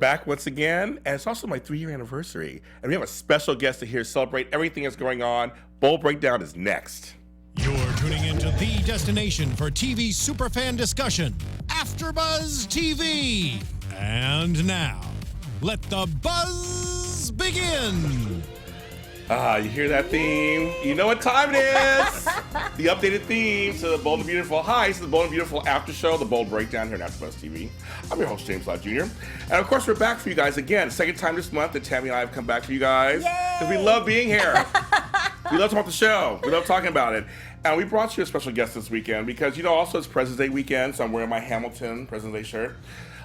Back once again, and it's also my 3-year anniversary. And we have a special guest to here celebrate everything that's going on. Bowl Breakdown is next. You're tuning into the destination for TV superfan discussion, AFTERBUZZ TV. And now, let the buzz begin. You hear that theme? You know what time it is. The updated theme to the Bold and Beautiful. Hi, this is the Bold and Beautiful After Show, the Bold Breakdown here on AFTERBUZZ TV. I'm your host, James Lott Jr. And of course, we're back for you guys again. Second time this month that Tami and I have come back for you guys. Because we love being here. We love talking about the show. We love talking about it. And we brought you a special guest this weekend because, you know, also it's President's Day weekend, so I'm wearing my Hamilton President's Day shirt.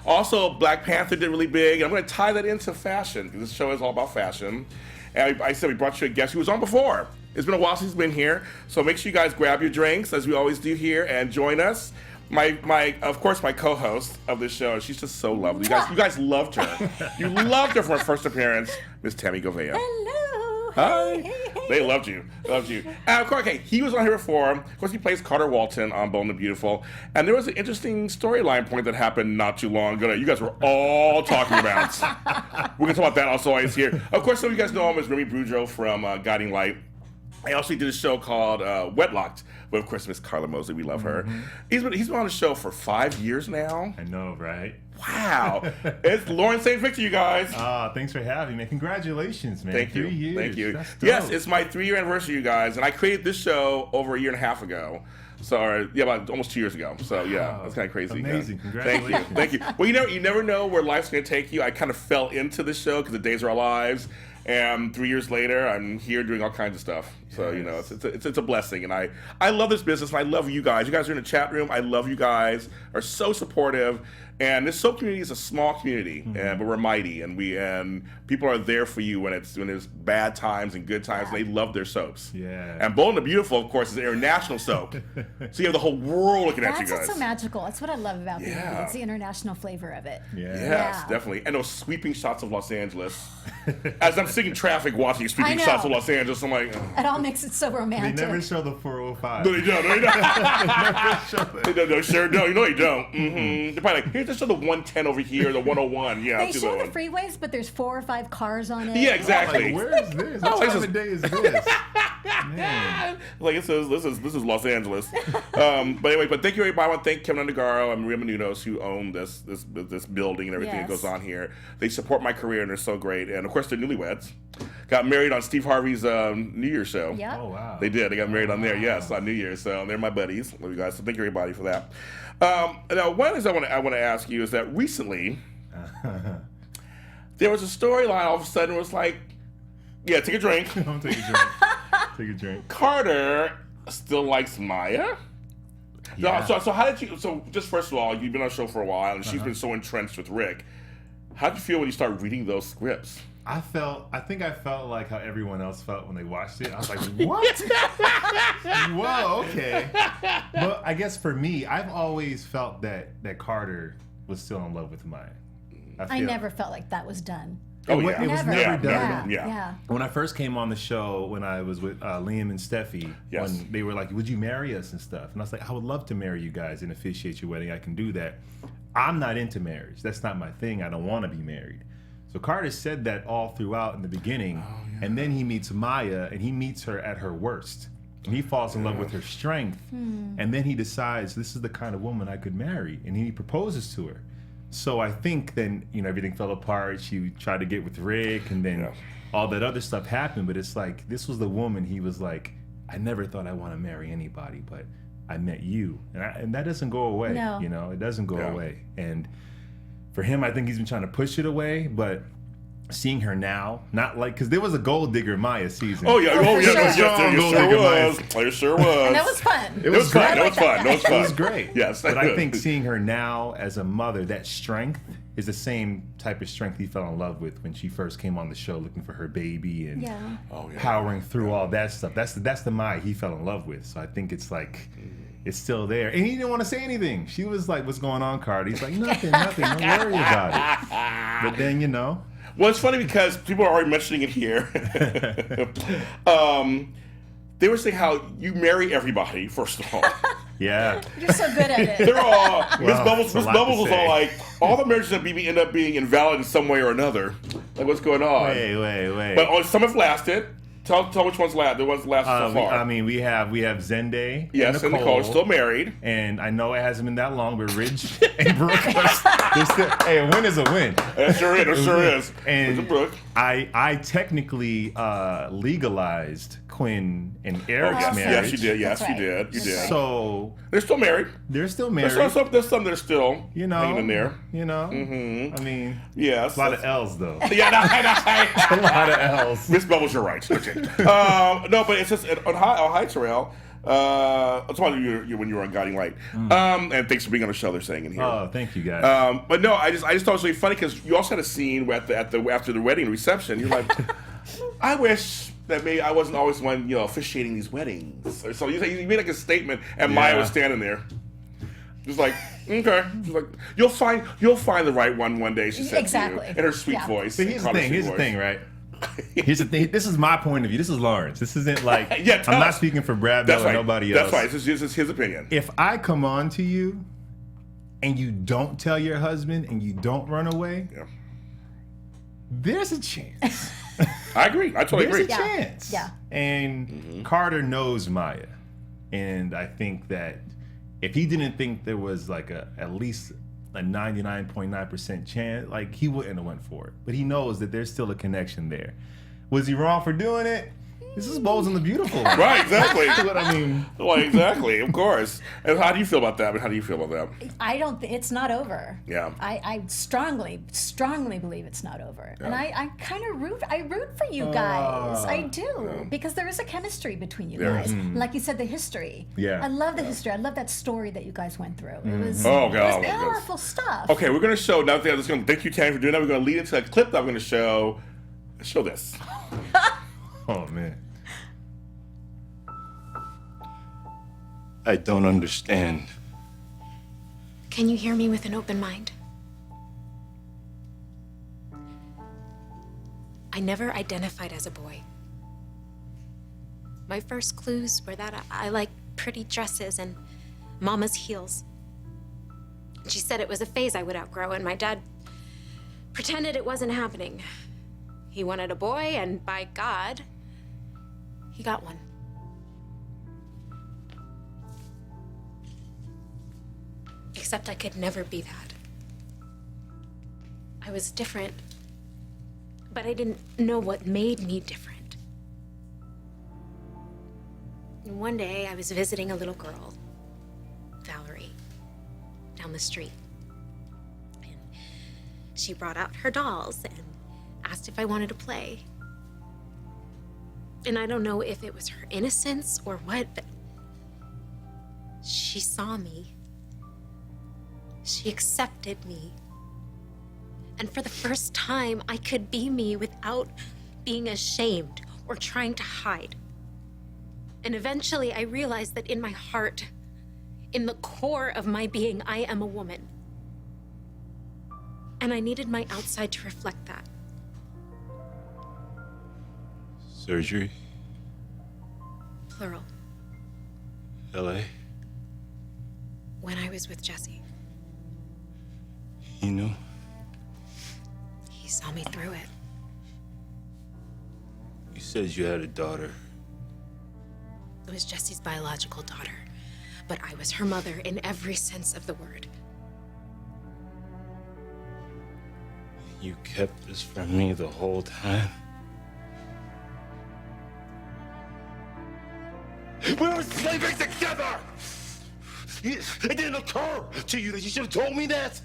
Also, Black Panther did really big, and I'm going to tie that into fashion because this show is all about fashion. And I said we brought you a guest who was on before. It's been a while since he's been here, so make sure you guys grab your drinks, as we always do here, and join us. Of course, my co-host of this show, she's just so lovely. You guys loved her. You loved her from her first appearance, Miss Tami Goveia. Hello. Hi. Hey. They loved you. And of course, okay, he was on here before. Of course, he plays Carter Walton on Bold and Beautiful. And there was an interesting storyline point that happened not too long ago that you guys were all talking about. We're going to talk about that also while he's here. Of course, some of you guys know him as Remy Boudreau from Guiding Light. I also did a show called Wetlocked, but of course, Miss Carla Mosley, we love her. He's been on the show for 5 years now. I know, right? Wow. It's Lauren St. Victor, you guys. Thanks for having me. Congratulations, man. Thank you. 3 years. Thank you. That's dope. Yes, it's my 3-year anniversary, you guys, and I created this show over a year and a half ago. So, about almost 2 years ago. So, yeah, that's kind of crazy. Amazing. Yeah. Congratulations. Thank you. Well, you never know where life's going to take you. I kind of fell into this show because the Days of Our Lives. And 3 years later, I'm here doing all kinds of stuff. So, you know, it's a blessing. And I love this business, and I love you guys. You guys are in the chat room. I love you guys. Are so supportive. And this soap community is a small community, but we're mighty. And people are there for you when there's bad times and good times. And they love their soaps. Yeah. And Bold and the Beautiful, of course, is an international soap. So you have the whole world looking at you guys. That's what's so magical. That's what I love about the movie. It's the international flavor of it. Yes, definitely. And those sweeping shots of Los Angeles. As I'm sitting in traffic watching sweeping shots of Los Angeles, I'm like... It all makes it so romantic. They never show the 405. No, they don't. They don't. They sure don't. You know they don't. They're probably like, here's just show the 110 over here, the 101. Yeah, they show the freeways, but there's 4 or 5 cars on it. Yeah, exactly. Like, where is this? What time of day is this? Man. Like this is Los Angeles. But anyway, thank you everybody. I want to thank Kevin Undergaro and Maria Menounos who own this building and everything that goes on here. They support my career and they're so great. And of course they're newlyweds. Got married on Steve Harvey's New Year's show. Yep. Oh wow. They did. They got married on there. Yes, on New Year's. So they're my buddies. Love you guys. So thank you everybody for that. Now one of the things I want to ask you is that recently there was a storyline. All of a sudden it was like, yeah, take a drink. Don't take a drink. Take a drink. Carter still likes Maya. Yeah. So how did you? So just first of all, you've been on the show for a while, and she's been so entrenched with Rick. How did you feel when you started reading those scripts? I think I felt like how everyone else felt when they watched it. I was like, what? Whoa, okay. But I guess for me, I've always felt that Carter was still in love with Maya. I never felt like that was done. Oh, It was never done. Yeah. When I first came on the show, when I was with Liam and Steffi, when they were like, would you marry us and stuff? And I was like, I would love to marry you guys and officiate your wedding. I can do that. I'm not into marriage. That's not my thing. I don't want to be married. So Carter said that all throughout in the beginning. And then he meets Maya, and he meets her at her worst. And he falls in love with her strength. And then he decides, this is the kind of woman I could marry. And he proposes to her. So I think then, everything fell apart. She tried to get with Rick, and then all that other stuff happened. But it's like, this was the woman he was like, I never thought I want to marry anybody, but I met you. And that doesn't go away. No. It doesn't go away. And for him, I think he's been trying to push it away, but seeing her now, not like, because there was a Gold Digger Maya season. Oh, yeah. Oh, yeah. Yes, there sure was. And that was fun. It was fun. It was great. Yes. But I think seeing her now as a mother, that strength is the same type of strength he fell in love with when she first came on the show looking for her baby and powering through all that stuff. That's the Maya he fell in love with. So I think it's like, it's still there. And he didn't want to say anything. She was like, what's going on, Carter? He's like, nothing. Don't worry about it. But then, Well, it's funny because people are already mentioning it here. They were saying how you marry everybody, first of all. Yeah. You're so good at it. They're all Miss Wow, Bubbles. that's a Miss lot to Bubbles was say. all like, all the marriages end up being invalid in some way or another. Like, what's going on? Wait. But some have lasted. Tell which ones last. The ones that lasted so far. we have Zende. Yes, and Nicole are still married. And I know it hasn't been that long, but Ridge and Brooke are still. Hey, a win is a win. It sure is. It sure is. And Brooke. I technically legalized Quinn and Eric's Awesome. marriage. Yes, you did. Yes, That's you right. did. You did. So They're still married. they're still married. There's some that are still hanging in there. I mean, Yes. a lot of L's though. Yeah, A lot of L's. Miss Bubbles, you're right. Okay. No, but it's just on Heights Rail. That's why you when you were on Guiding Light. And thanks for being on the show. They're saying in here. Oh, thank you guys. But no, I just thought it was really funny because you also had a scene where after the wedding reception. You're like, I wish that maybe I wasn't always the one officiating these weddings. Or so you made like a statement, and Maya was standing there, just like, okay, she's like, you'll find the right one day. She said Exactly. to you in her sweet voice. So here's the thing, right? Here's the thing. This is my point of view. This is Lawrence. This isn't like I'm not speaking for Brad Bell or nobody else. That's right. This is his opinion. If I come on to you and you don't tell your husband and you don't run away, there's a chance. I agree. I totally agree. There's a chance. Yeah. And Carter knows Maya. And I think that if he didn't think there was like at least a 99.9% chance, like he wouldn't have went for it. But he knows that there's still a connection there. Was he wrong for doing it? This is Bold and the Beautiful. Right, exactly. That's what I mean. Well, exactly, of course. And how do you feel about that? How do you feel about that? I don't think it's not over. Yeah. I strongly believe it's not over. And I kind of root for you guys. I do. Because there is a chemistry between you guys. Like you said, the history. Yeah. I love the history. I love that story that you guys went through. It was, Oh, it God. was powerful stuff. Okay, we're going to show, now that thank you, Tami, for doing that. We're going to lead into a clip that I'm going to show. Show this. Oh, man. I don't understand. Can you hear me with an open mind? I never identified as a boy. My first clues were that I like pretty dresses and mama's heels. She said it was a phase I would outgrow, and my dad pretended it wasn't happening. He wanted a boy, and by God, he got one. Except I could never be that. I was different, but I didn't know what made me different. And one day I was visiting a little girl, Valerie, down the street. And she brought out her dolls and asked if I wanted to play. And I don't know if it was her innocence or what, but she saw me. She accepted me. And for the first time, I could be me without being ashamed or trying to hide. And eventually, I realized that in my heart, in the core of my being, I am a woman. And I needed my outside to reflect that. Surgery? Plural. LA? When I was with Jesse, He knew? he saw me through it. You said you had a daughter. It was Jesse's biological daughter, but I was her mother in every sense of the word. You kept this from me the whole time? We were slaving together! It didn't occur to you that you should have told me that?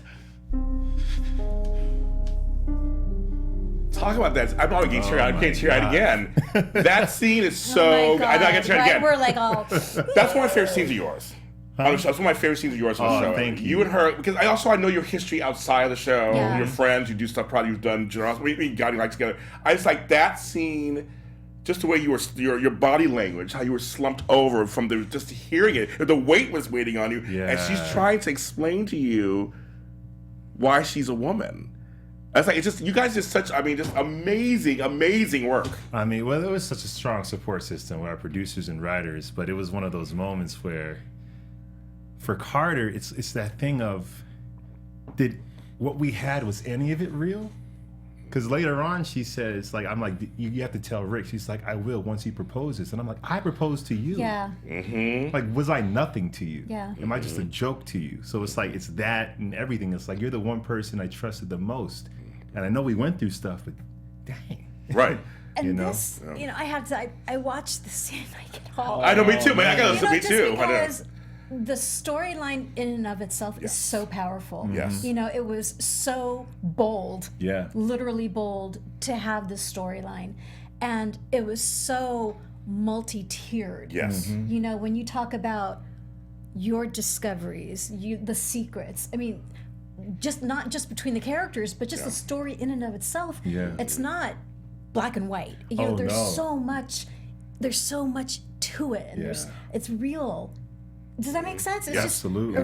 Talk about that. I'm probably getting teary-eyed. I can't teary-eyed again. That scene is so. Oh my God. I get teary-eyed again. We're like all. That's one of my favorite scenes of yours. That's one of my favorite scenes of yours on the show. Thank you. You and her, because I know your history outside of the show. Yeah. Your friends, you do stuff. Probably you've done. We got like together. I just like that scene. Just the way you were, your body language, how you were slumped over from just hearing it. The weight was waiting on you, and she's trying to explain to you why she's a woman. It's like, it's just, you guys just such, I mean, just amazing work. I mean, well, it was such a strong support system with our producers and writers, but it was one of those moments where for Carter, it's that thing of, did what we had, was any of it real? Because later on she says, like, I'm like, you have to tell Rick. She's like, I will once he proposes. And I'm like, I proposed to you. Yeah. Like, was I nothing to you? Yeah. Am I just a joke to you? So it's like, it's that and everything. It's like, you're the one person I trusted the most. And I know we went through stuff, but dang. Right. And You know? this, you know, I have to. I watched the scene. I get all. I know, me too, man. I gotta You know, me just too. I know. because the storyline in and of itself is so powerful. Yes. You know, it was so bold. Yeah. Literally bold to have this storyline, and it was so multi-tiered. Yes. You know, when you talk about your discoveries, the secrets. I mean, just not just between the characters, but just the story in and of itself. Yeah. It's not black and white. You know, Oh, there's no. so much. There's so much to it, and it's real. Does that make sense? It's just Absolutely.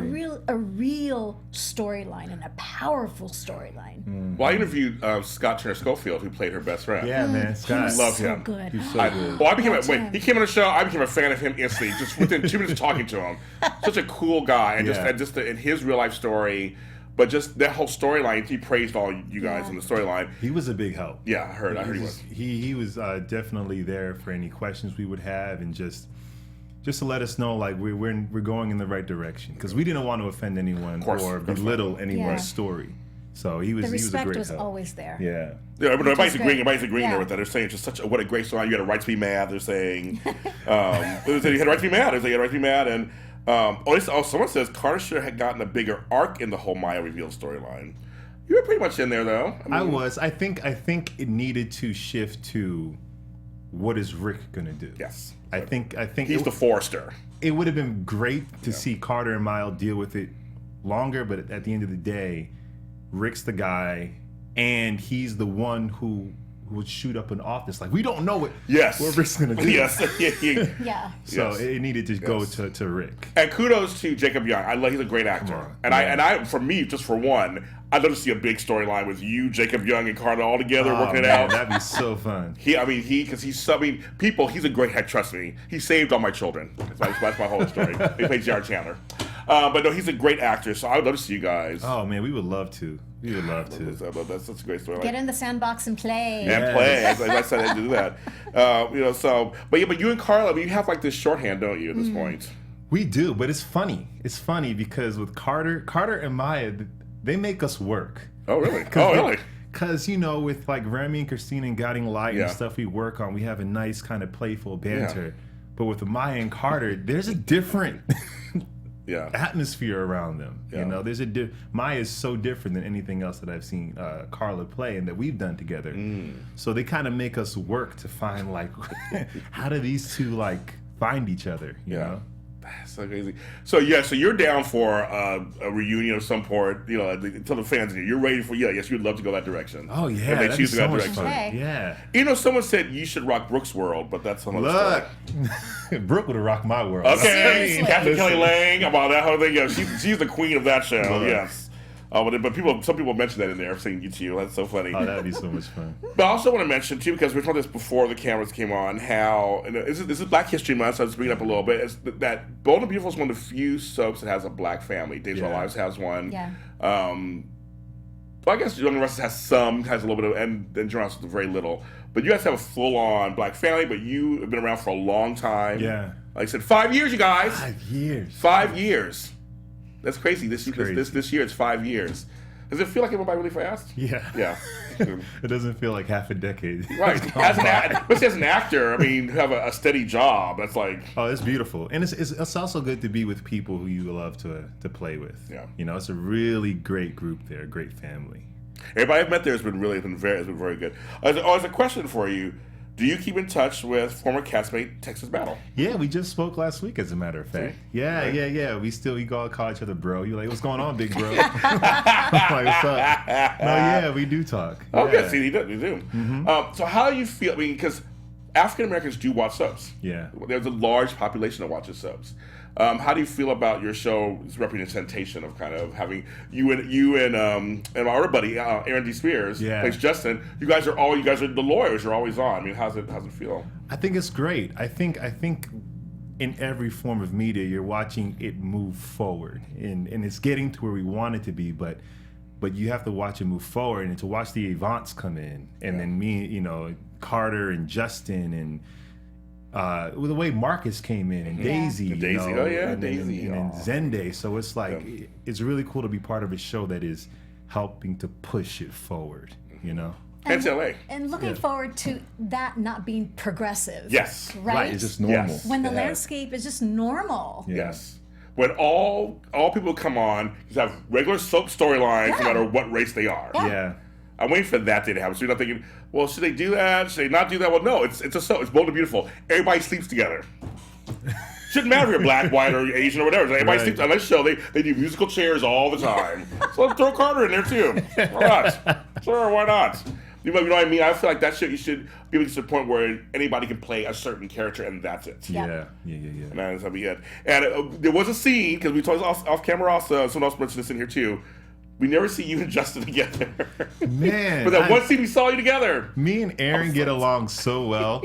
a real storyline and a powerful storyline. Well, I interviewed Scott Turner Schofield, who played her best friend. Yeah, man. Scott. He love was so him. good. He's so I, good. well, I became Watch him. he came on the show. I became a fan of him instantly, just within 2 minutes of talking to him. Such a cool guy, and Yeah. in his real life story, but just that whole storyline. He praised all you guys in the storyline. He was a big help. Yeah, I heard he was. He was definitely there for any questions we would have, and just to let us know, like, we're going in the right direction, because we didn't want to offend anyone course, or of course belittle Yeah. anyone's story. So he was The a respect great was help. always there. Yeah. Yeah, everybody's great. agreeing. Everybody's agreeing Yeah. there with that. They're saying it's just what a great storyline. You had a right to be mad. They're saying you had a right to be mad. They're saying you had a right to be mad, and someone says Carter should have gotten a bigger arc in the whole Maya reveal storyline. You were pretty much in there, though. I was. I think it needed to shift to, what is Rick gonna do? Yes. I think He's the Forrester. it would have been great to see Carter and Mile deal with it longer, but at the end of the day, Rick's the guy, and he's the one who would shoot up an office. Like, we don't know what Rick's gonna do. Yes. Yeah. So Yes. it needed to go to Rick. And kudos to Jacob Young. He's a great actor. on. And I, for me, just for one, I'd love to see a big storyline with you, Jacob Young, and Carter all together working it man, out. That'd be so fun. He's a great head. Trust me, he saved all my children. That's my whole story. He plays J.R. Chandler, but no, he's a great actor. So I would love to see you guys. Oh man, we would love to. We would love to. That's such a great story. Get in the sandbox and play. And play. As I said, I do that. But you and Carla, you have like this shorthand, don't you? At this point, We do, but it's funny. It's funny because with Carter and Maya, they make us work. Oh really? Oh really? Because, with like Remy and Christina and Guiding Light Yeah. and stuff we work on, we have a nice kind of playful banter. But with Maya and Carter, there's a different Yeah. atmosphere around them. Yeah. There's Maya is so different than anything else that I've seen Carla play and that we've done together. So they kind of make us work to find, like, how do these two, like, find each other, you know? That's so crazy. So you're down for a reunion of some sort. Tell the fans you're ready for. Yes, you'd love to go that direction. Oh, yeah. If they That'd choose be to so go much that fun. direction. Okay. Yeah. Someone said you should rock Brooke's world, but that's another Look, story. Brooke would have rocked my world. Okay, Seriously. Captain Listen. Kelly Lang about that whole thing. Yeah, she's the queen of that show. Look. Yes. But some people mentioned that in there, saying you too. That's so funny. Oh, that'd be so much fun. But I also want to mention too, because we were talking this before the cameras came on, how this is Black History Month, so I'll just bring it up a little bit. It's that Bold and Beautiful is one of the few soaps that has a black family. Days of Our Yeah. Lives has one. Yeah. Well, I guess Young and Restless has a little bit of, and then Journal House very little. But you guys have a full-on black family, but you have been around for a long time. Yeah. Like I said, 5 years, you guys. 5 years. 5 years. That's crazy. This year it's 5 years. Does it feel like it went by really fast? Yeah. Yeah. It doesn't feel like half a decade. Right. As an actor, I mean, have a steady job. That's like. Oh, it's beautiful, and it's also good to be with people who you love to play with. Yeah. It's a really great group there, a great family. Everybody I've met there has been very good. As a question for you, do you keep in touch with former castmate Texas Battle? Yeah, we just spoke last week, as a matter of fact. Yeah. We go call each other bro. You're like, what's going on, big bro? I'm like, what's up? No, yeah, we do talk. Oh, Yeah. good. See, you do. So how do you feel? I mean, because African Americans do watch soaps. Yeah. There's a large population that watches soaps. How do you feel about your show's representation of kind of having you and our other buddy Aaron D. Spears plays Justin? You guys are the lawyers. You're always on. I mean, how's it feel? I think it's great. I think in every form of media, you're watching it move forward, and it's getting to where we want it to be, but you have to watch it move forward, and to watch the Avants come in, and then me, Carter and Justin, and the way Marcus came in, and Daisy, And Daisy, Daisy, and Zende. So it's like it's really cool to be part of a show that is helping to push it forward, And LA. And looking forward to that not being progressive. Yes. Right? It's just normal. Yes. When the landscape is just normal. Yes. When all people come on, you have regular soap storylines no matter what race they are. Yeah. I'm waiting for that day to happen. So you're not thinking, well, should they do that? Should they not do that? Well, no, it's a soap. It's Bold and Beautiful. Everybody sleeps together. Shouldn't matter if you're black, white, or Asian or whatever. Everybody sleeps on this show. They do musical chairs all the time. So let's throw Carter in there too. Why not? Sure, why not? You know what I mean? I feel like that shit, you should be able to the point where anybody can play a certain character and that's it. Yeah. And that's how we get. And there was a scene, because we talked off camera also, someone else mentioned this in here too. We never see you and Justin together. Man. But that one scene we saw you together. Me and Aaron get along so well.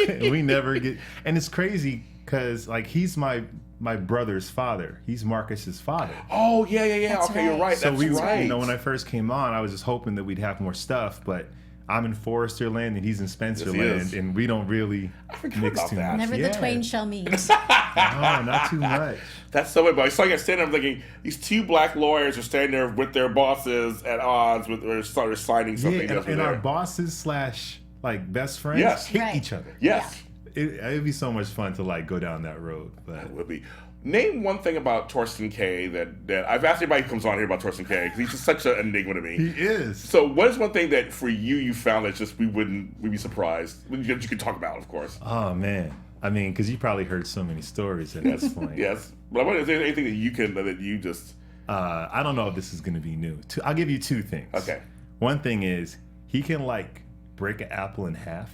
We never get, and it's crazy because like he's my brother's father. He's Marcus's father. Oh yeah. That's Okay, you're right. So That's right. when I first came on, I was just hoping that we'd have more stuff, but I'm in Forrester land and he's in Spencer land, and we don't really mix about too that. much. Never the twain shall meet. No, not too much. That's so weird. But I saw you standing there, I'm thinking, these two black lawyers are standing there with their bosses at odds, or signing something. Yeah, and our bosses / like best friends hate each other. Yes. It'd be so much fun to like go down that road. But It would be. Name one thing about Torsten K that I've asked everybody who comes on here about Torsten K, because he's just such an enigma to me. he is. So what is one thing that for you found that just we'd be surprised that you could talk about, of course? Oh man, I mean, because you probably heard so many stories at this point. Yes, but is there anything that you just? I don't know if this is going to be new. I'll give you two things. Okay. One thing is he can like break an apple in half.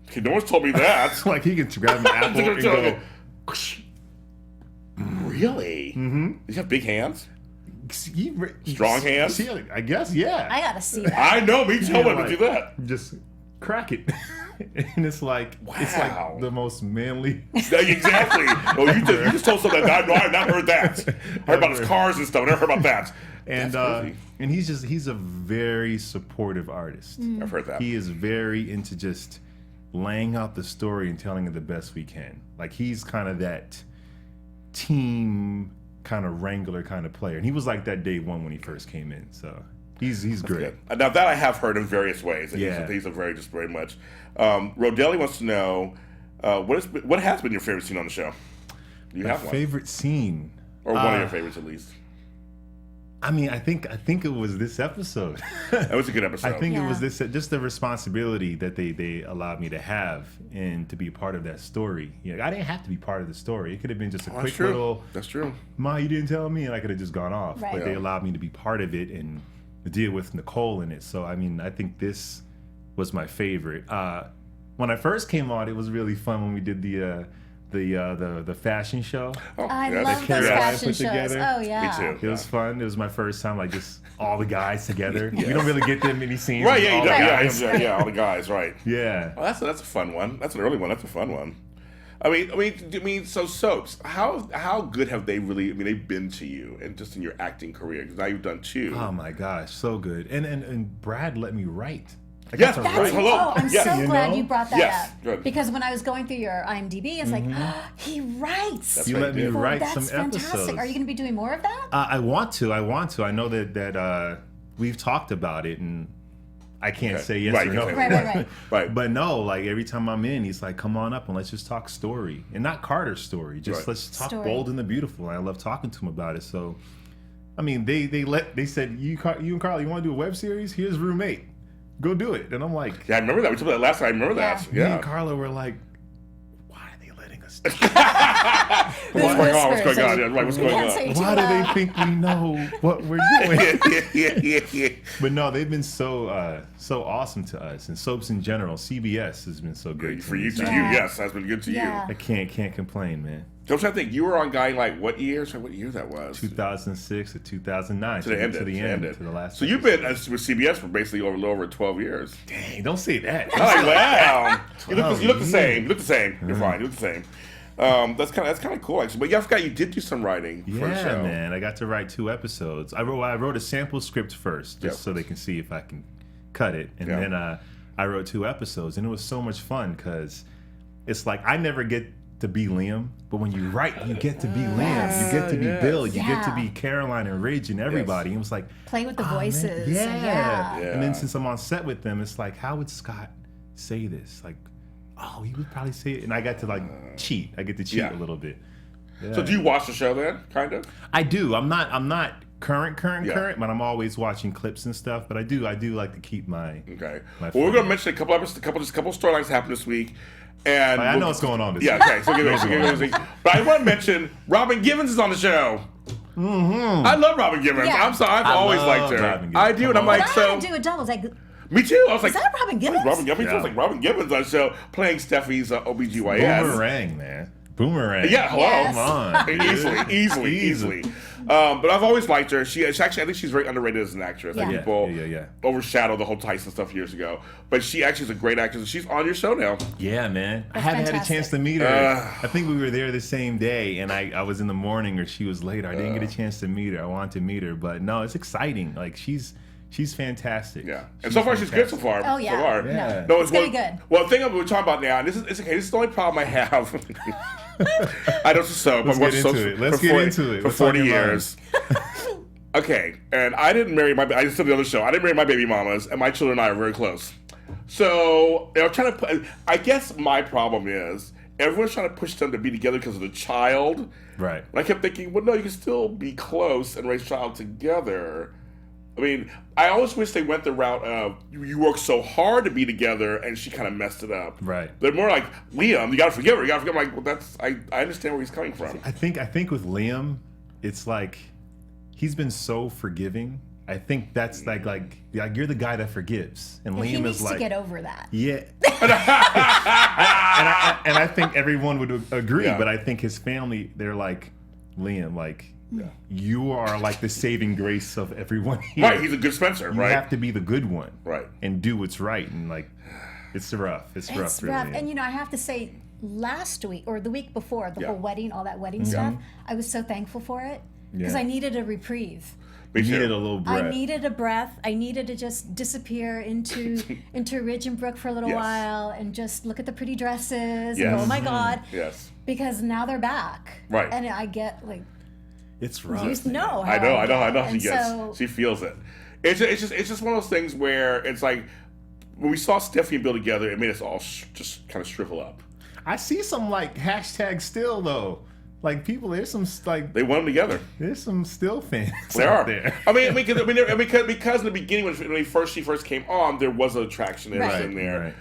Okay, no one's told me that. Like he can grab an apple and go. Really? Mm-hmm. Does he have big hands? Strong hands? See, I guess, yeah. I gotta see that. I know. Me too. Yeah, To do that. Just crack it, and it's like it's like the most manly. Exactly. Oh, you just told something that I've not heard that. I heard about his cars and stuff. I never heard about that. And he's a very supportive artist. I've heard that. He is very into just laying out the story and telling it the best we can. Like he's kind of that team kind of wrangler kind of player, and he was like that day one when he first came in. So he's great. Good. Now that I have heard in various ways. Yeah. He's a very much. Rodelli wants to know what has been your favorite scene on the show? Do you have one? Favorite scene, Or one of your favorites at least? I mean, I think it was this episode. That was a good episode. I think it was this, just the responsibility that they allowed me to have and to be part of that story. I didn't have to be part of the story. It could have been just a quick little. That's true. Ma, you didn't tell me, and I could have just gone off. Right. But they allowed me to be part of it and deal with Nicole in it. So I mean, I think this was my favorite. When I first came on, it was really fun when we did the fashion show. Oh, I yeah, love Carrie those and I fashion put shows. together. Oh yeah. Me too. It was fun. It was my first time, like just all the guys together. You don't really get that many scenes. Right, with yeah, all you the don't. guys. Yeah, all the guys, right. Yeah. Oh, that's a fun one. That's an early one. That's a fun one. I mean, so soaps. How good have they really? I mean, they've been to you, and just in your acting career. Because now you've done two. Oh my gosh, so good. And Brad let me write. I Yes, got to Brad. write. Hello. Oh, I'm Yes. so You glad know? you brought that Yes, up. good. Because when I was going through your IMDb, it's like, he writes. That's You right, let me dude. write That's some fantastic. episodes. Are you going to be doing more of that? I want to. I know that we've talked about it, and I can't say yes Right, or you no. can't Right. Right. But no, like every time I'm in, he's like, "Come on up and let's just talk story, and not Carter's story. Just Right. let's talk Story. Bold and the Beautiful." And I love talking to him about it. So, I mean, they said you and Carl, you want to do a web series? Here's Roommate. Go do it. And I'm like, Yeah, I remember that. We talked about that last time. I remember that. me Yeah. and Carla were like, why are they letting us? What's going on? What's Whispers. going on? Yeah, right. What's going Can't on? say too Why do they loud. think we know what we're doing? yeah. But no, they've been so awesome to us, and soaps in general. CBS has been so great For you, to you, Yeah. yes, that's been good to Yeah. I can't complain, man. you. I'm trying to think. You were on Guy like what year? So what year that was? 2006 to 2009 To the end. to the last. So you've been with CBS for basically over 12 years. Dang, don't say that. I'm like, wow. You look the years. same. You look the same. You're fine. You look the same. That's kind of cool actually. But yeah, I forgot you did do some writing for the show. Yeah, man. I got to write 2 episodes. I wrote a sample script first, just so they can see if I can cut it, and then I wrote 2 episodes, and it was so much fun because it's like I never get to be Liam, but when you write, you get to be Liam, you get to be Bill, you get to be Caroline and Ridge and everybody. It was like playing with the man, voices. yeah. And then since I'm on set with them, it's like, how would Scott say this? Like, oh, he would probably say it, and I got to like cheat. I get to cheat a little bit. Yeah. So do you watch the show then? Kind of. I do. I'm not current, but I'm always watching clips and stuff. But I do like to keep my Well, we're going to mention a couple storylines happened this week, and I know what's going on this week. Okay. So but I want to mention Robin Givens is on the show. Mm-hmm. I love Robin Givens. Yeah. I'm sorry, I've always liked her. I do, and I'm like, I had to do a double. Like, me too. I was like, is that Robin Givens? Robin Givens. I was like, Robin Givens on the show playing Steffi's OBGYN. Boomerang, man. Boomerang. Yeah, hello. Yes. Come on. Easily. But I've always liked her. She actually, I think she's very underrated as an actress. Yeah. Like people Yeah. overshadowed the whole Tyson stuff years ago. But she actually is a great actress. She's on your show now. Yeah, man. I That's haven't had a chance to meet her. I think we were there the same day, and I was in the morning, or she was later. I didn't get a chance to meet her. I wanted to meet her, but no, it's exciting. Like she's fantastic. Yeah, and so far she's good so far. Oh yeah. So far. Yeah. No, it's gonna be good. Well, the thing we're talking about now, and this is okay. This is the only problem I have. I don't soap. Let's I've watched get soap into it. Let's get into it. for What's on 40 your years. Okay, and I didn't marry my. I just said the other show. I didn't marry my baby mamas, and my children and I are very close. So I'm trying to put. I guess my problem is everyone's trying to push them to be together because of the child. Right. And I kept thinking, well, no, you can still be close and raise a child together. I mean, I always wish they went the route of you work so hard to be together, and she kind of messed it up. Right. They're more like, Liam, you gotta forgive her. You gotta forgive her. I'm like, well, that's I understand where he's coming from. I think with Liam, it's like he's been so forgiving. I think that's like you're the guy that forgives, and He Liam needs is like to get over that. Yeah. and I think everyone would agree, but I think his family, they're like, Liam, like, you are like the saving grace of everyone here. Right, he's a good Spencer, You right? have to be the good one. Right. And do what's right. And like, it's rough. It's rough for Liam. And I have to say, last week or the week before, the whole wedding, all that wedding Mm-hmm. stuff, I was so thankful for it because I needed a reprieve. Me You too. needed a little breath. I needed a breath. I needed to just disappear into Ridge and Brook for a little Yes. while and just look at the pretty dresses and Yes. go, oh my God. Yes. Because now they're back. Right. And I get like, It's rough. you know how I know how she And gets. so- She feels it. It's just one of those things where it's like when we saw Steffi and Bill together, it made us all just kind of shrivel up. I see some like hashtag still though. Like people, there's some like They want them together. there's some still fans They out are. there. I mean, because in the beginning when she first came on, there was an attraction there Right. in there. Right.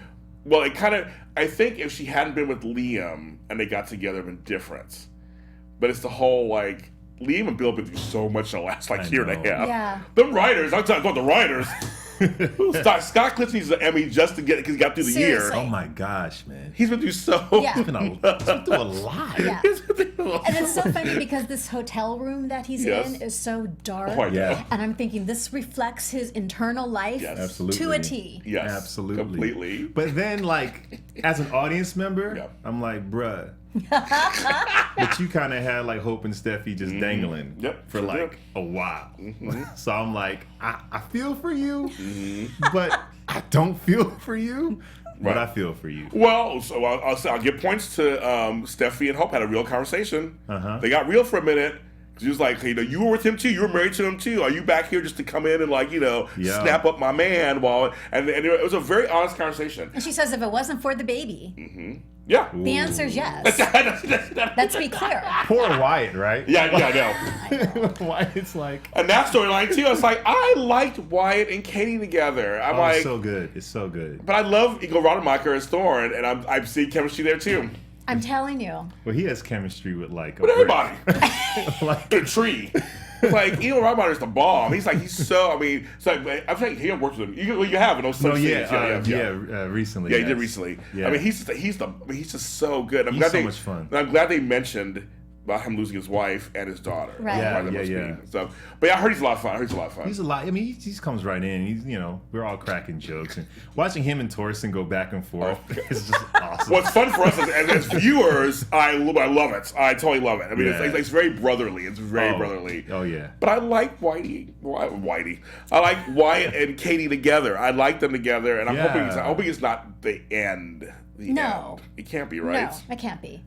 Well, it kind of. I think if she hadn't been with Liam and they got together, it'd been different. But it's the whole like Liam and Bill have been through so much in the last like year and a know. half. Yeah. The writers. I'm talking about the writers. Scott Cliff needs an Emmy just to get because he got through the Seriously. Oh my gosh, man. year. He's been through so. Yeah. He's been through a lot. Yeah. He's been through a lot. And it's so funny because this hotel room that he's Yes. in is so dark. Oh, I know. Yeah. And I'm thinking this reflects his internal life Yes. Absolutely. to a T. Yes, Absolutely. completely. But then, like, as an audience member, Yeah. I'm like, bruh. But you kind of had like Hope and Steffi just dangling Yep, for sure like did. a while. So I'm like, I feel for you, but I don't feel for you. But I feel for you. Well, so I'll give points to Steffi and Hope had a real conversation. They got real for a minute. She was like, hey, you were with him too. You were married to him too. Are you back here just to come in and like, Yeah. snap up my man? And it was a very honest conversation. And she says if it wasn't for the baby, Yeah. the answer is yes. Let's be clear. Poor Wyatt, right? Yeah, I know. Wyatt's like, And that storyline too, I was like, I liked Wyatt and Katie together. I'm oh, like, it's so good. It's so good. but I love Igor Rademacher as Thorne, and I'm seeing chemistry there too. I'm telling you. Well, he has chemistry with like a With everybody. like, The tree. It's like Igor Rademacher's the bomb. He's so. I mean, it's like I'm saying he worked with him. You have in those no, scenes. recently. Yeah, he did yes. recently. Yeah. I mean, he's just so good. He's so much fun. I'm glad they mentioned about him losing his wife and his daughter. Right. Yeah. So, but yeah, I heard he's a lot of fun. He's a lot. I mean, he just comes right in. He's, we're all cracking jokes and watching him and Torsten go back and forth. It's just awesome. What's fun for us as viewers, I love it. I totally love it. I mean, it's very brotherly. It's very brotherly. Oh yeah. But I like Whitey. I like Wyatt and Katie together. I like them together, and I'm hoping it's not the end. No. It can't be, right? No, it can't be.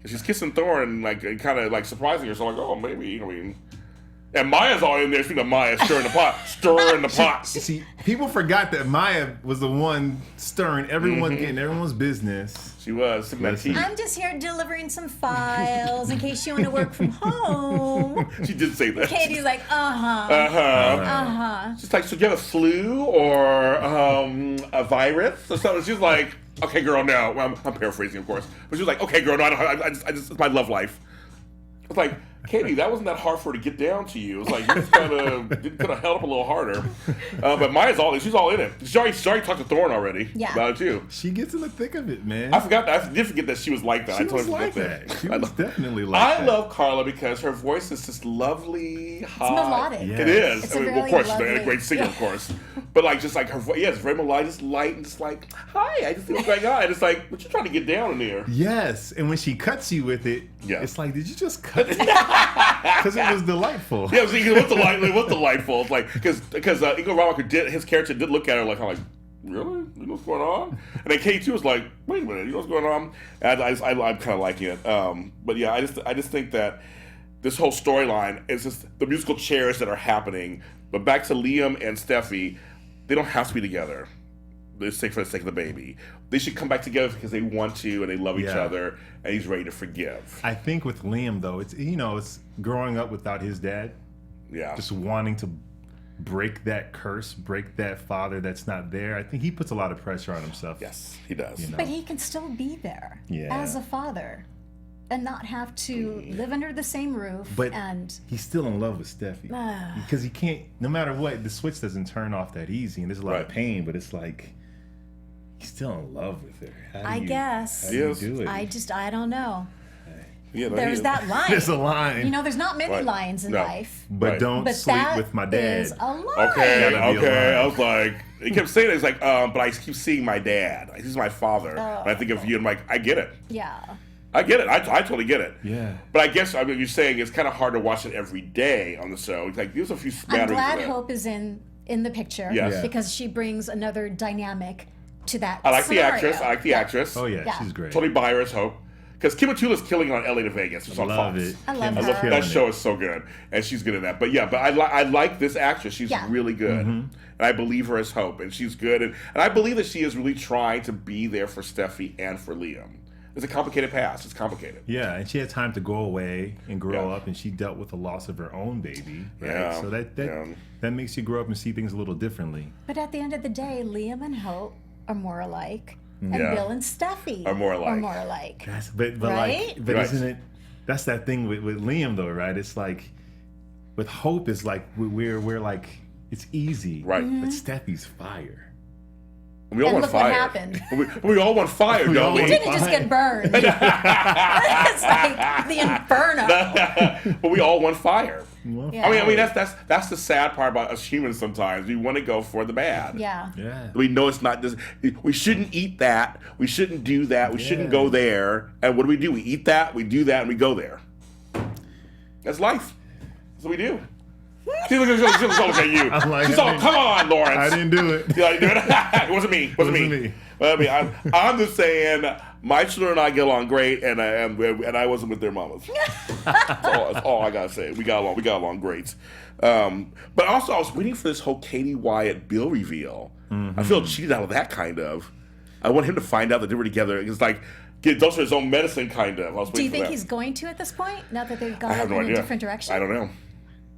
She's kissing Thor and kind of surprising her. So like, oh, maybe and Maya's all in there. Speaking of Maya, stirring the pot. See, people forgot that Maya was the one stirring everyone, getting everyone's business. She was sipping that tea. I'm just here delivering some files in case you want to work from home. She did say that. Katie's like, She's like, so do you have a flu or a virus or something? She's like, okay, girl, no. Well, I'm paraphrasing, of course. But she was like, okay, girl, no, I just it's my love life. It's like, Katie, that wasn't that hard for her to get down to you. It's like, you just could have held up a little harder. But Maya's she's all in it. She already talked to Thorne already about it, too. She gets in the thick of it, man. I did forget that she was like that. She was definitely like that. I love Carla because her voice is just lovely, high. It's melodic. Yeah. It is. It's of course, she's a great singer, of course. But her voice, it's very melodic, just light, and just like, hi, I just see what's going on. And it's like, what you trying to get down in there? Yes, and when she cuts you with it, it's like, did you just cut it? Because it was delightful. Yeah, it was delightful. It's like, because Ingo Raubacher his character did look at her like, I'm like, really? You know what's going on? And then Kate too was like, wait a minute, you know what's going on? And I'm kind of liking it. But yeah, I just think that this whole storyline is just the musical chairs that are happening. But back to Liam and Steffi, they don't have to be together. They're sick for the sake of the baby. They should come back together because they want to and they love each other, and he's ready to forgive. I think with Liam though, it's growing up without his dad. Yeah. Just wanting to break that curse, break that father that's not there. I think he puts a lot of pressure on himself. Yes, he does. But he can still be there as a father and not have to live under the same roof. But he's still in love with Steffi. Because he can't, no matter what, the switch doesn't turn off that easy. And there's a lot of pain, but it's like, he's still in love with her. I guess. How do you do it? I don't know. Yeah, There's that line. There's a line. There's not many lines in life. But don't sleep with my dad. Is a line. Okay. I was like, he kept saying it. He's like, but I keep seeing my dad. He's my father. And I think of you, and I'm like, I get it. Yeah. I get it. I totally get it. Yeah. But I guess you're saying it's kind of hard to watch it every day on the show. It's like there's a few smatterings. I'm glad Hope is in the picture because she brings another dynamic to that. I like scenario. the actress. Oh yeah, she's great. Totally buy her as Hope. Because Kim Atula's killing it on LA to Vegas. It's on Love Fox. it. I love her. That show is so good, and she's good in that. But I like this actress. She's really good, and I believe her as Hope, and she's good. And I believe that she is really trying to be there for Steffi and for Liam. It's a complicated past. It's complicated. Yeah, and she had time to go away and grow up, and she dealt with the loss of her own baby. Right? Yeah. So that makes you grow up and see things a little differently. But at the end of the day, Liam and Hope are more alike. And Bill and Steffi are more alike. Right? Right. Isn't it? That's that thing with Liam though, right? It's like with Hope is like we're like it's easy, right? Mm-hmm. But Steffi's fire. We all want fire. What happened. We all want fire, don't we? He didn't just get burned. It's like the inferno. But we all want fire. Yeah. I mean that's the sad part about us humans. Sometimes we want to go for the bad. Yeah. We know it's not this. We shouldn't eat that. We shouldn't do that. We shouldn't go there. And what do? We eat that. We do that, and we go there. That's life. That's what we do. She's looking at you. I'm like, She's all, come on, Lawrence. I didn't do it. It wasn't me. Well, I mean, I'm just saying, my children and I get along great, and I wasn't with their mamas. That's all I gotta say. We got along great. But also, I was waiting for this whole Katie Wyatt Bill reveal. I feel cheated out of that kind of. I want him to find out that they were together. It's like get dose of his own medicine, kind of. Do you think he's going to at this point? Now that they've gone in a different direction. I don't know.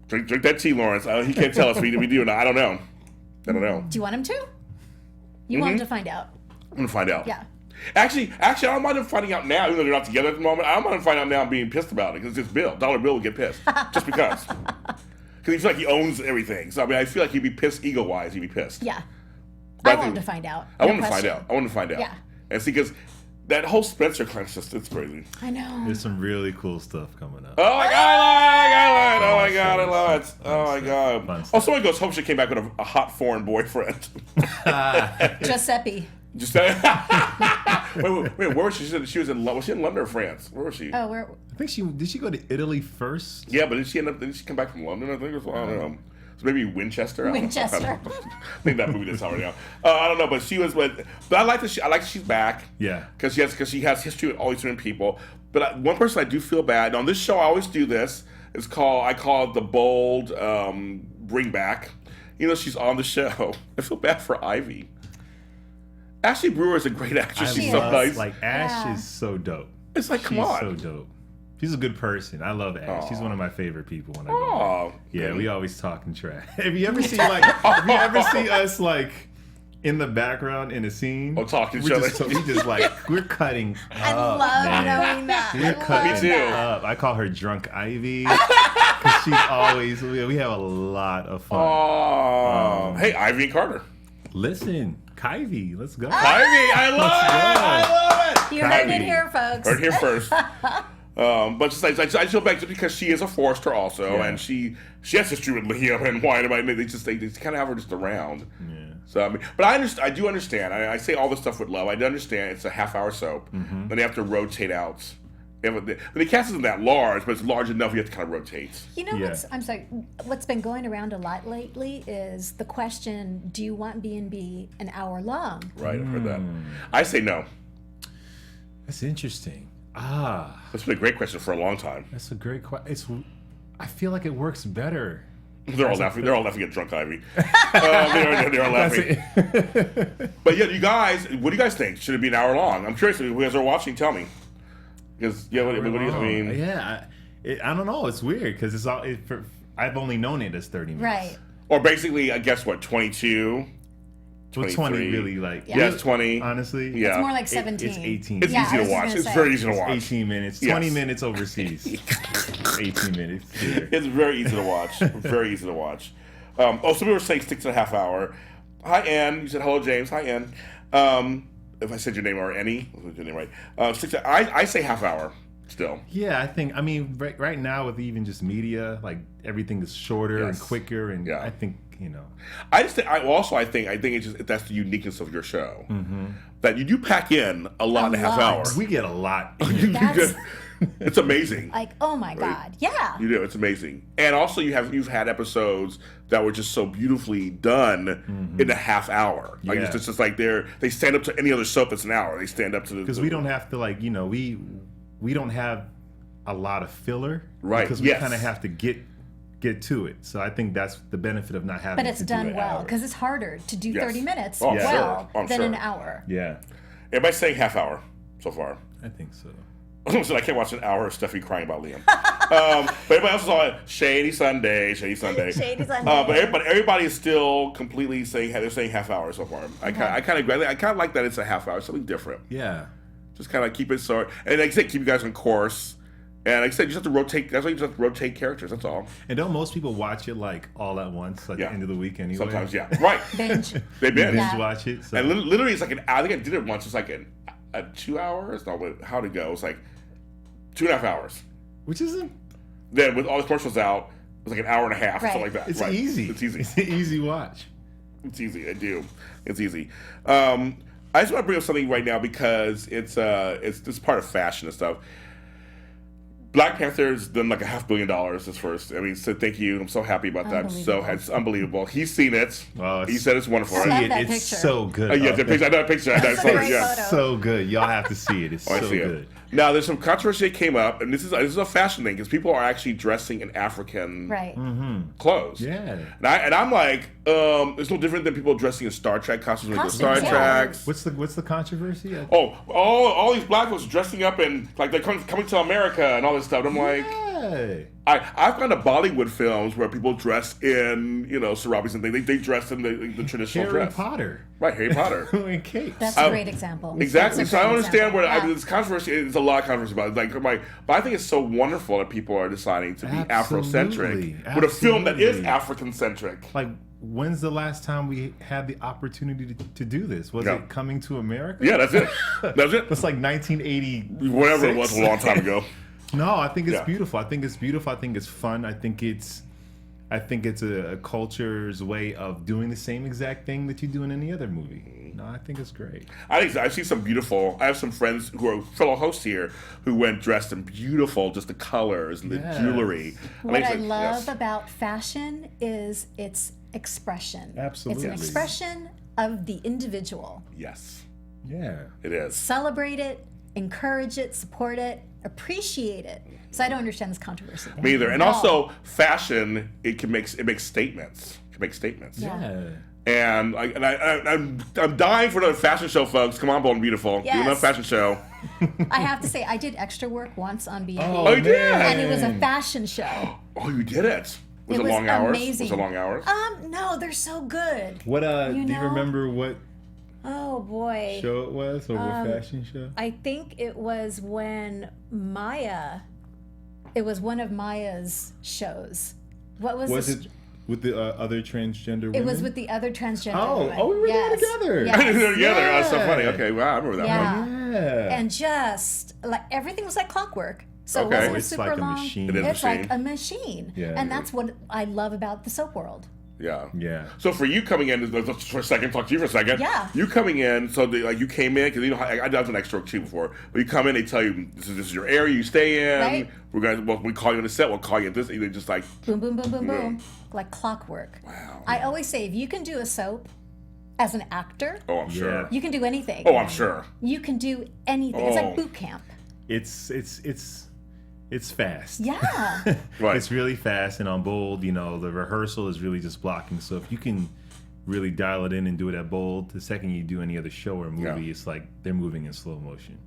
Drink that tea, Lawrence. He can't tell us if we do or not. I don't know. Do you want him to? You want him to find out? I'm gonna find out. Yeah. Actually, I don't mind him finding out now, even though they're not together at the moment. I don't mind him finding out now and being pissed about it because it's just Bill. Dollar Bill would get pissed just because. Because he feels like he owns everything. So I mean, I feel like he'd be pissed ego-wise. He'd be pissed. Yeah. But I want him to find out. I want him to find out. Yeah. And see, because that whole Spencer class, it's crazy. I know. There's some really cool stuff coming up. Oh my god, oh my god, I love it. Oh my god. Oh, someone goes home, she came back with a hot foreign boyfriend. Giuseppe. Just wait, where was she? She was in London or France? Where was she? Oh, where? I think did she go to Italy first? Yeah, but did she come back from London? I think it was, I don't know. So maybe Winchester. Winchester. I think that movie is already out. I don't know, but she was. But I like that. I like that she's back. Yeah. Because she has history with all these different people. But one person I do feel bad on this show. I always do this. I call it the bold bring back. You know, she's on the show. I feel bad for Ivy. Ashley Brewer is a great actress. She's so nice. Like Ash is so dope. It's like, come on. She's so dope. She's a good person. I love Ash. She's one of my favorite people when I go. Oh, yeah, we always talking trash. Have you ever seen us like in the background in a scene? Oh, talking to each other. We just like we're cutting. I love knowing that. We're cutting Me too. up. I call her Drunk Ivy because she's always. We have a lot of fun. Oh, hey, Ivy and Carter. Listen, Kyvie, let's go. Ivy, I love it. You heard it here, folks. Heard it here first. But just like I feel bad just because she is a Forrester also, and she has history with Liam and Wine. They just kind of have her just around. Yeah. So I mean, but I do understand. I say all this stuff with love. I do understand. It's a half-hour soap. Then they have to rotate out. The cast isn't that large, but it's large enough you have to kind of rotate. You know what's been going around a lot lately is the question, do you want B&B an hour long? Right, I've heard that. I say no. That's interesting. That's been a great question for a long time. That's a great question. I feel like it works better. They're all laughing. They're all laughing at Drunk Ivy. They're all laughing. But yeah, you guys, what do you guys think? Should it be an hour long? I'm curious if you guys are watching. Tell me. Because what do you mean? Yeah, I don't know. It's weird because it's all. I've only known it as 30 minutes. Right. Or basically, I guess what 22. Well, 20 really like. Yeah, it's 20. Honestly, yeah. It's more like 17. It's 18. It's easy to watch. It's very easy to watch. 18 minutes. 20 minutes overseas. 18 minutes. Here. It's very easy to watch. Very easy to watch. Some people were saying 6.5 hour. Hi, Ann. You said hello, James. Hi, Ann. If I said your name or Annie, I said your name right. I say half hour still. Yeah, I mean, right now with even just media, like everything is shorter and quicker, and I think, you know. I think it's just that's the uniqueness of your show. That you do pack in a lot in a half hour. We get a lot. It's amazing. Like, oh my God, yeah. You do. It's amazing. And also you've had episodes that were just so beautifully done in a half hour. Like it's just like they stand up to any other soap that's an hour. They stand up to because we don't have to we don't have a lot of filler, right? Because we kind of have to get to it. So I think that's the benefit of not having. But it's done well because it's harder to do 30 minutes than an hour. Yeah. Everybody's saying half hour so far. I think so. So I can't watch an hour of Steffi crying about Liam. But everybody else is all Shady Sunday. Shady Sunday. But everybody is still completely saying they're saying half hour so far. I kind of like that it's a half hour, something different. Yeah. Just kind of keep it short, and like I said, keep you guys on course. And like I said, you just have to rotate. That's why you just have to rotate characters. That's all. And don't most people watch it like all at once, like the end of the week anyway? Sometimes, yeah. Right. Binge. They binge watch it. So. And literally, it's like an hour. I think I did it once. It's like a 2 hours. No, but how'd it go? It's like 2.5 hours. Which isn't. Then with all the commercials out, it's like an hour and a half, or something like that. It's easy. It's easy. It's an easy watch. It's easy. I do. It's easy. I just want to bring up something right now because it's this part of fashion and stuff. Black Panther's done like $500 million this first. I mean, so thank you. I'm so happy about that. It's unbelievable. He's seen it. Well, he said it's wonderful. I love that it's picture. so good. Yeah, the picture. I know that picture. It's so good. Y'all have to see it. It's so good. Now, there's some controversy that came up, and this is a fashion thing because people are actually dressing in African clothes. Yeah. And I'm like, it's no different than people dressing in Star Trek costumes. Like Star Treks. What's the controversy? All these black folks dressing up and like they're coming to America and all this stuff. And I'm like, I've gone to Bollywood films where people dress in, sarabis and things. They dress in the traditional dress. Harry Potter. Right, Harry Potter. And Kate. That's a great example. Exactly. So I understand where this controversy. There's a lot of controversy about it. But I think it's so wonderful that people are deciding to be Afrocentric with a film that is African-centric. Like when's the last time we had the opportunity to do this? Was it Coming to America? Yeah, that's it. That's it. That's like 1980. Whatever it was, a long time ago. No, I think it's beautiful. I think it's beautiful. I think it's fun. I think it's a culture's way of doing the same exact thing that you do in any other movie. No, I think it's great. I see some beautiful. I have some friends who are fellow hosts here who went dressed in beautiful, just the colors and the jewelry. What I love about fashion is its expression. Absolutely, it's an expression of the individual. Yes. Yeah, it is. Celebrate it, encourage it, support it, appreciate it. So I don't understand this controversy. Me either. And also, fashion it makes statements. It can make statements. Yeah. And I'm dying for another fashion show, folks. Come on, Bold and Beautiful. Yes. Do another fashion show. I have to say, I did extra work once on B&B. Oh, you did? And it was a fashion show. Oh, you did it. Was it long hours? Was it long hours? No, they're so good. What do you remember what Oh boy. show it was, or what fashion show? I think it was when Maya. It was one of Maya's shows. What was it? With the other transgender women? It was with the other transgender women. Oh, we were there together. Yes. We were there together. Yeah. That's so funny. Okay, wow, I remember that one. Yeah. And just like everything was like clockwork. So Okay. it wasn't It's super like a long. machine. It is It's machine. like a machine. Yeah. And that's what I love about the soap world. Yeah. Yeah. So for you coming in, just for a second, talk to you for a second. Yeah. You coming in, so you came in, because I've done extra work too before, but you come in, they tell you, this is your area you stay in. Right. We call you on the set, we'll call you at this, either just like. Boom, boom, boom, boom, boom. Like clockwork. Wow. I always say, if you can do a soap as an actor, Oh, I'm sure. you can do anything. Oh, I'm sure. You can do anything. It's Oh. like boot camp. It's fast. Yeah. Right. It's really fast, and on Bold, the rehearsal is really just blocking. So if you can really dial it in and do it at Bold, the second you do any other show or movie, it's like they're moving in slow motion.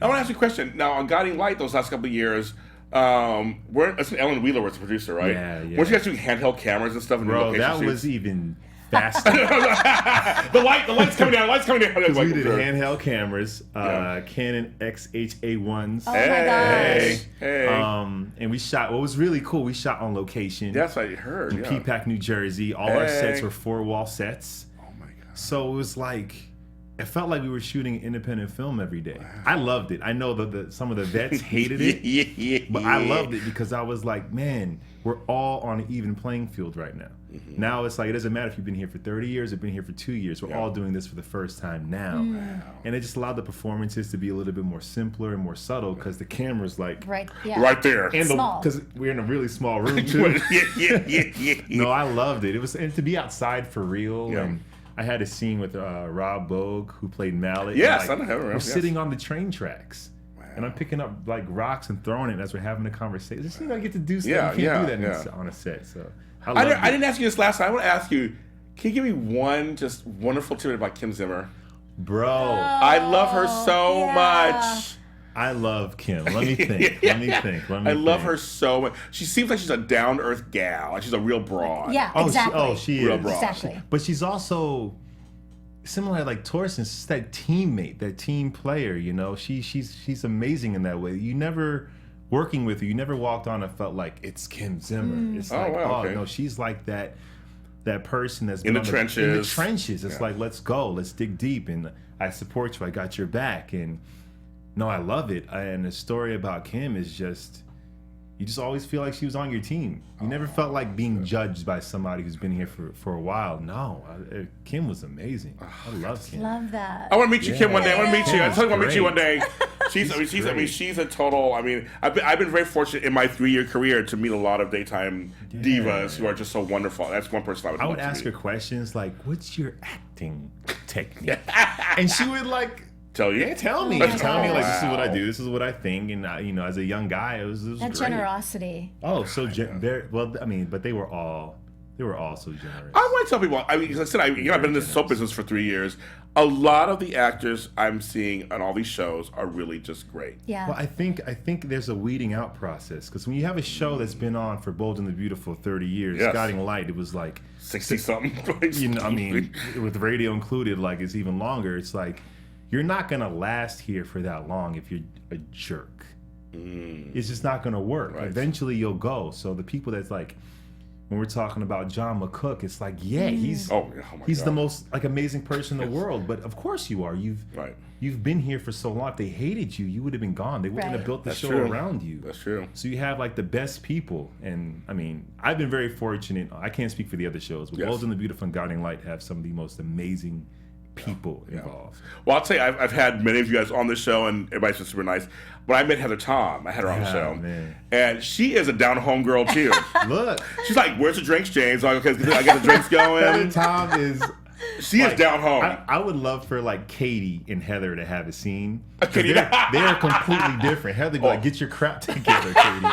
I want to ask you a question. Now, on Guiding Light, those last couple of years, Ellen Wheeler was the producer, right? Yeah. Weren't you guys doing handheld cameras and stuff? And Bro, location that shoots? was even faster. the light's coming down. Light's coming down. Because we did handheld cameras, Canon XHA1s. Oh my gosh. Hey. And we shot. What was really cool, we shot on location. That's what I heard. In Peapack, New Jersey. All our sets were 4-wall sets. Oh my god. So it was like, it felt like we were shooting independent film every day. Wow. I loved it. I know that some of the vets hated it, but I loved it because I was like, man, we're all on an even playing field right now. Mm-hmm. Now it's like, it doesn't matter if you've been here for 30 years or been here for 2 years. We're all doing this for the first time now. Wow. And it just allowed the performances to be a little bit more simpler and more subtle because the camera's like right there. And small. Because we're in a really small room too. yeah. No, I loved it. It was, and to be outside for real. Yeah. And I had a scene with Rob Bogue, who played Mallet. Yes, like, I know him. We're sitting on the train tracks. Wow. And I'm picking up like rocks and throwing it as we're having a conversation. Just, I get to do stuff. You can't do that on a set. So I didn't ask you this last time. I want to ask you, can you give me one just wonderful tidbit about Kim Zimmer? Bro. I love her so much. I love Kim. Let me think. I love her so much. She seems like she's a down-to-earth gal. Like she's a real broad. Yeah, exactly. She real is. broad. Exactly. But she's also similar like Torsten. She's that teammate, that team player, She's amazing in that way. You never, working with her, you never walked on and felt like it's Kim Zimmer. It's like, no, she's like that person that's been in the trenches. In the trenches. It's like, let's go. Let's dig deep. And I support you. I got your back. And no, I love it. And the story about Kim is just, you just always feel like she was on your team. You never felt like being judged by somebody who's been here for a while. No, Kim was amazing. I love Kim. Love that. I want to meet you, Kim, one day. I want to meet you. I totally want to meet you one day. She's a total. I've been very fortunate in my 3-year career to meet a lot of daytime divas who are just so wonderful. That's one person I would ask her questions like, "What's your acting technique?" And she would like. Tell you? Yeah, tell me. Tell me, like, this is what I do. This is what I think. And, as a young guy, it was that great. generosity. Oh, so but they were all so generous. I want to tell people, as I said, I've been in this soap business for 3 years. A lot of the actors I'm seeing on all these shows are really just great. Yeah. Well, I think there's a weeding out process, because when you have a show that's been on for Bold and the Beautiful 30 years, Guiding Light, it was like 60-something. With radio included, like it's even longer. It's like, you're not going to last here for that long if you're a jerk. It's just not going to work. Right. Eventually you'll go. So the people that's like when we're talking about John McCook, it's like, he's God. the most like amazing person in the world. But of course you are. You've been here for so long. If they hated you, you would have been gone. They wouldn't have built the show around you. That's true. So you have like the best people, and I mean, I've been very fortunate. I can't speak for the other shows, but Bold and the Beautiful and Guiding Light have some of the most amazing people involved. Well, I'll tell you, I've had many of you guys on the show, and everybody's been super nice. But I met Heather Tom. I had her on the show, and she is a down-home girl too. Look, she's like, "Where's the drinks, James?" Like, okay, I got the drinks going. Heather Tom is. She is down home. I would love for like Katie and Heather to have a scene. They're completely different. Heather be like, "Get your crap together, Katie."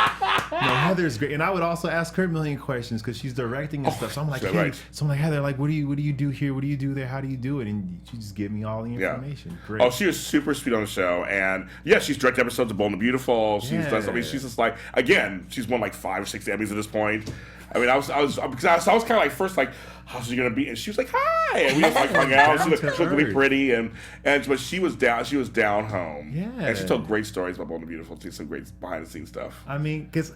Heather's great, and I would also ask her a million questions because she's directing and stuff. So I'm like, Heather, like, what do you do here? What do you do there? How do you do it? And she just give me all the information. Great. Oh, she was super sweet on the show, and she's directed episodes of Bold and the Beautiful. She's done. I mean, she's just like, again, she's won like 5 or 6 Emmys at this point. I mean, I was kind of like first like, how's she gonna be? And she was like, hi, and we just like hung out. She looked really pretty, but she was down home. Yeah, and she told great stories about Bold and the Beautiful. She some great behind the scenes stuff. I mean, because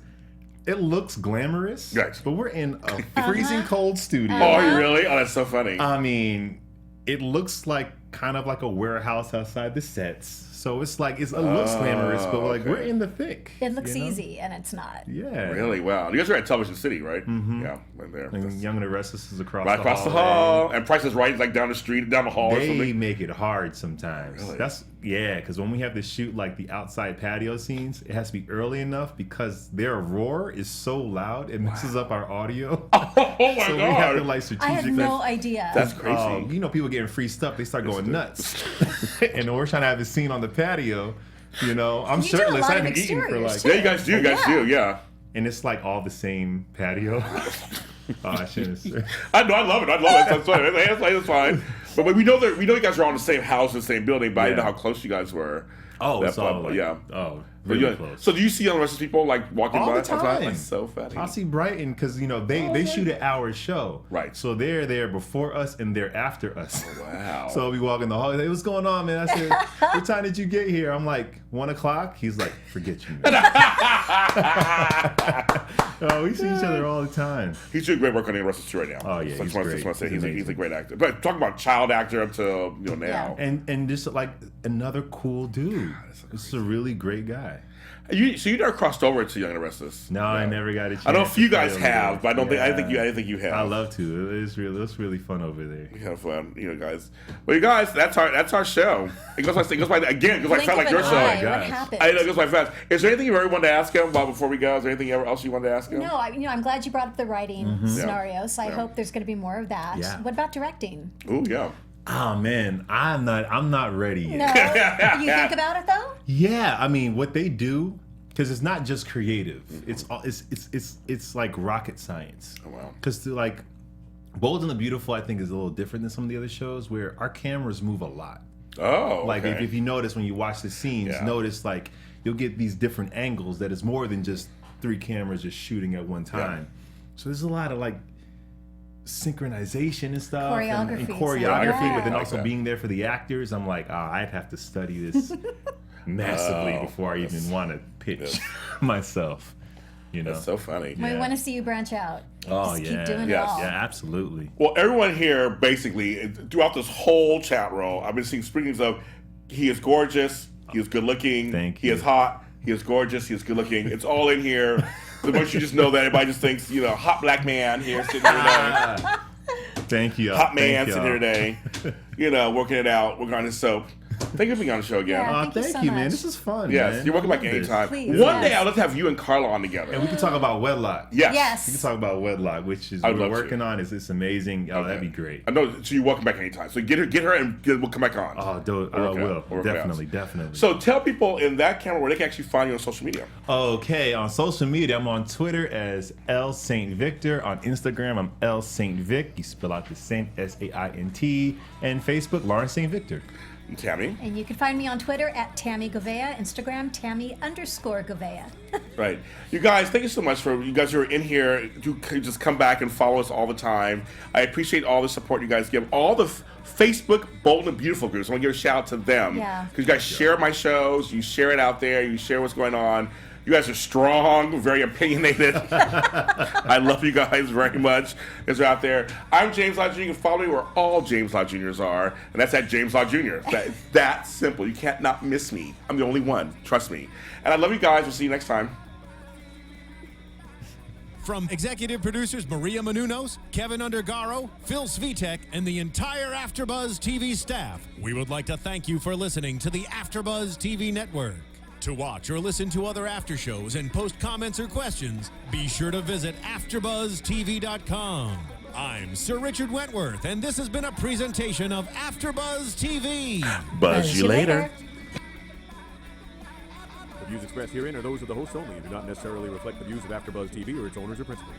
it looks glamorous, but we're in a freezing cold studio. Oh, are you really? Oh, that's so funny. I mean, it looks like kind of like a warehouse outside the sets. So it's like it looks glamorous, but like we're in the thick. It looks easy, and it's not. Yeah. Really? Wow. You guys are at Television City, right? Mm-hmm. Yeah, right there. And Young and the Restless is across the hall. And Price is Right, like down the street, down the hall or something. They make it hard sometimes. Really? Because when we have to shoot like the outside patio scenes, it has to be early enough because their roar is so loud it messes up our audio. Oh my God! So we have to like strategically. I have no idea. That's crazy. People getting free stuff, they start going nuts. And we're trying to have a scene on the patio. I'm shirtless. I haven't eaten for like. Yeah, you guys do. Yeah. And it's like all the same patio. I shouldn't say. I know. I love it. That's fine. That's fine. But we know you guys are on the same house, the same building. But I didn't know how close you guys were. Oh, it's all like, really close. So do you see the rest of the people like walking all by the time? That's so funny. I see Brighton because they shoot an hour show, right? So they're there before us and they're after us. Oh, wow. So we walk in the hall. Hey, what's going on, man? I said, what time did you get here? I'm like 1 o'clock. He's like, forget you. Oh, we see each other all the time. He's doing great work on the Restless too right now. Oh yeah, he's great. He's a great actor. But talking about child actor up to now, and just like another cool dude. This is a really great guy. So you never crossed over to Young and the Restless? No, I never got a chance. I know a few guys have, but I didn't think you have. I love to. It's really fun over there. We have fun, guys. Well, you guys, that's our show. It goes by fast like your show. What happened? I know it goes by fast. Is there anything you ever wanted to ask him about before we go? Is there anything else you wanted to ask him? No, I'm glad you brought up the writing scenario. So I hope there's going to be more of that. Yeah. What about directing? Oh yeah. Oh man, I'm not ready yet. No, you think about it though? Yeah, I mean what they do, because it's not just creative. It's like rocket science. Oh wow. Because like Bold and the Beautiful, I think is a little different than some of the other shows where our cameras move a lot. Oh. Like okay. if you notice when you watch the scenes, notice like you'll get these different angles that is more than just 3 cameras just shooting at one time. Yeah. So there's a lot of like synchronization and stuff, and choreography, but then also being there for the actors. I'm like, I'd have to study this massively before I even want to pitch myself. That's so funny. We want to see you branch out. Oh, just keep doing it all. Yeah, absolutely. Well, everyone here, basically, throughout this whole chat room, I've been seeing screenings of he is gorgeous, he is good looking, he is hot, he is gorgeous, he is good looking. It's all in here. So once you just know that, everybody just thinks, hot black man here sitting here today. Thank you. Hot man sitting here today, working it out, working on his soap. Thank you for being on the show again. Yeah, thank you, man. This is fun. Yes, man. you're welcome back anytime. Please, One day I'd love to have you and Carla on together. And we can talk about Wedlock. Yes. We can talk about Wedlock, which is we're working on. It's amazing. Oh, that'd be great. I know. So you're welcome back anytime. So get her, and we'll come back on. Oh, I will. Definitely. So tell people in that camera where they can actually find you on social media. Okay, on social media, I'm on Twitter as L Saint Victor. On Instagram, I'm L Saint Vic. You spell out the Saint SAINT. And Facebook, Lawrence Saint Victor. Tami. And you can find me on Twitter at Tami Goveia, Instagram Tami_Goveia. Right. You guys, thank you so much for you guys who are in here to just come back and follow us all the time. I appreciate all the support you guys give. All the Facebook Bold and Beautiful groups, I want to give a shout out to them. Yeah. Because you guys share my shows, you share it out there, you share what's going on. You guys are strong, very opinionated. I love you guys very much. As you're out there, I'm James Lott Jr. You can follow me where all James Lott Juniors are, and that's at James Lott Jr. That's simple. You can't not miss me. I'm the only one. Trust me. And I love you guys. We'll see you next time. From executive producers Maria Menounos, Kevin Undergaro, Phil Svitek, and the entire AfterBuzz TV staff, we would like to thank you for listening to the AfterBuzz TV network. To watch or listen to other after shows and post comments or questions, be sure to visit AfterBuzzTV.com. I'm Sir Richard Wentworth, and this has been a presentation of AfterBuzz TV. Buzz you later. The views expressed herein are those of the hosts only and do not necessarily reflect the views of AfterBuzz TV or its owners or principals.